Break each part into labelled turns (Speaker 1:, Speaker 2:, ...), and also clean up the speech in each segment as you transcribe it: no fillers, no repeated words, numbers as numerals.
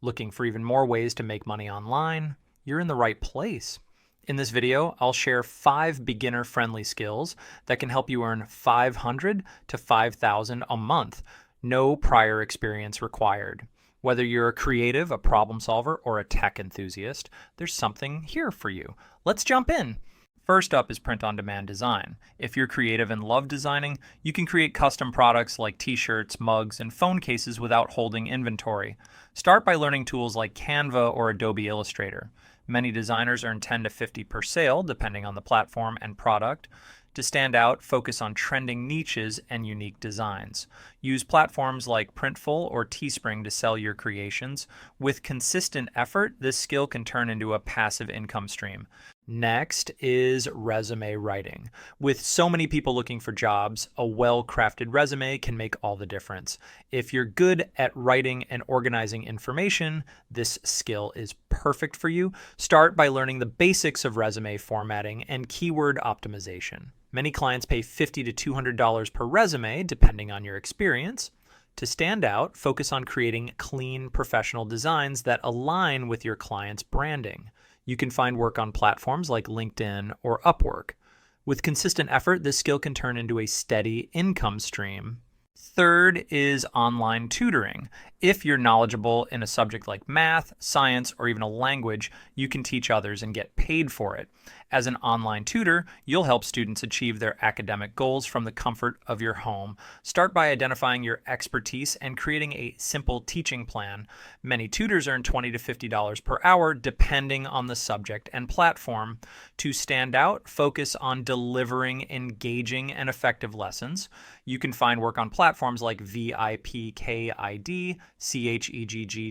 Speaker 1: Looking for even more ways to make money online? You're in the right place. In this video, I'll share 5 beginner-friendly skills that can help you earn $500 to $5,000 a month. No prior experience required. Whether you're a creative, a problem solver, or a tech enthusiast, there's something here for you. Let's jump in. First up is print-on-demand design. If you're creative and love designing, you can create custom products like t-shirts, mugs, and phone cases without holding inventory. Start by learning tools like Canva or Adobe Illustrator. Many designers earn 10 to 50 per sale, depending on the platform and product. To stand out, focus on trending niches and unique designs. Use platforms like Printful or Teespring to sell your creations. With consistent effort, this skill can turn into a passive income stream. Next is resume writing. With so many people looking for jobs, a well-crafted resume can make all the difference. If you're good at writing and organizing information, this skill is perfect for you. Start by learning the basics of resume formatting and keyword optimization. Many clients pay $50 to $200 per resume, depending on your experience. To stand out, focus on creating clean, professional designs that align with your client's branding. You can find work on platforms like LinkedIn or Upwork. With consistent effort, this skill can turn into a steady income stream. Third is online tutoring. If you're knowledgeable in a subject like math, science, or even a language, you can teach others and get paid for it. As an online tutor, you'll help students achieve their academic goals from the comfort of your home. Start by identifying your expertise and creating a simple teaching plan. Many tutors earn $20 to $50 per hour, depending on the subject and platform. To stand out, focus on delivering engaging and effective lessons. You can find work on platforms like VIPKID, CHEGGTUTORS,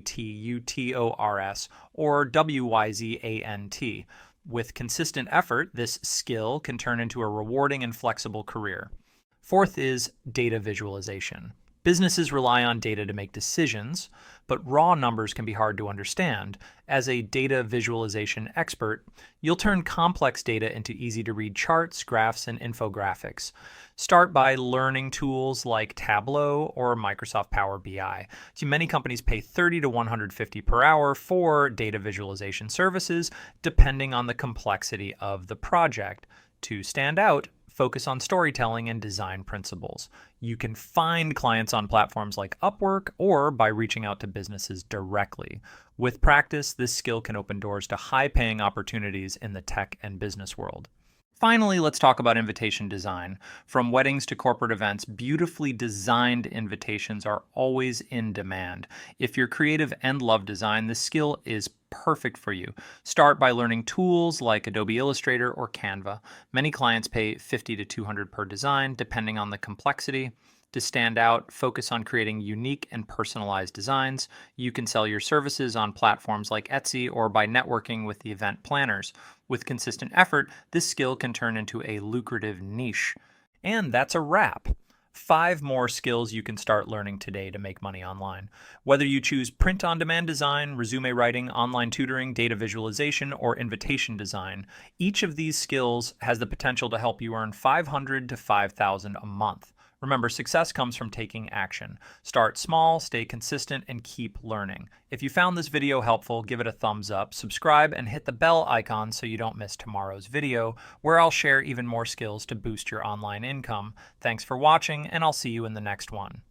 Speaker 1: or WYZANT. With consistent effort, this skill can turn into a rewarding and flexible career. Fourth is data visualization. Businesses rely on data to make decisions, but raw numbers can be hard to understand. As a data visualization expert, you'll turn complex data into easy-to-read charts, graphs, and infographics. Start by learning tools like Tableau or Microsoft Power BI. Many companies pay $30 to $150 per hour for data visualization services, depending on the complexity of the project. To stand out, focus on storytelling and design principles. You can find clients on platforms like Upwork or by reaching out to businesses directly. With practice, this skill can open doors to high-paying opportunities in the tech and business world. Finally, let's talk about invitation design. From weddings to corporate events, beautifully designed invitations are always in demand. If you're creative and love design, this skill is perfect for you. Start by learning tools like Adobe Illustrator or Canva. Many clients pay $50 to $200 per design, depending on the complexity. To stand out, focus on creating unique and personalized designs. You can sell your services on platforms like Etsy or by networking with the event planners. With consistent effort, this skill can turn into a lucrative niche. And that's a wrap. 5 more skills you can start learning today to make money online. Whether you choose print-on-demand design, resume writing, online tutoring, data visualization, or invitation design, each of these skills has the potential to help you earn $500 to $5,000 a month. Remember, success comes from taking action. Start small, stay consistent, and keep learning. If you found this video helpful, give it a thumbs up, subscribe, and hit the bell icon so you don't miss tomorrow's video, where I'll share even more skills to boost your online income. Thanks for watching, and I'll see you in the next one.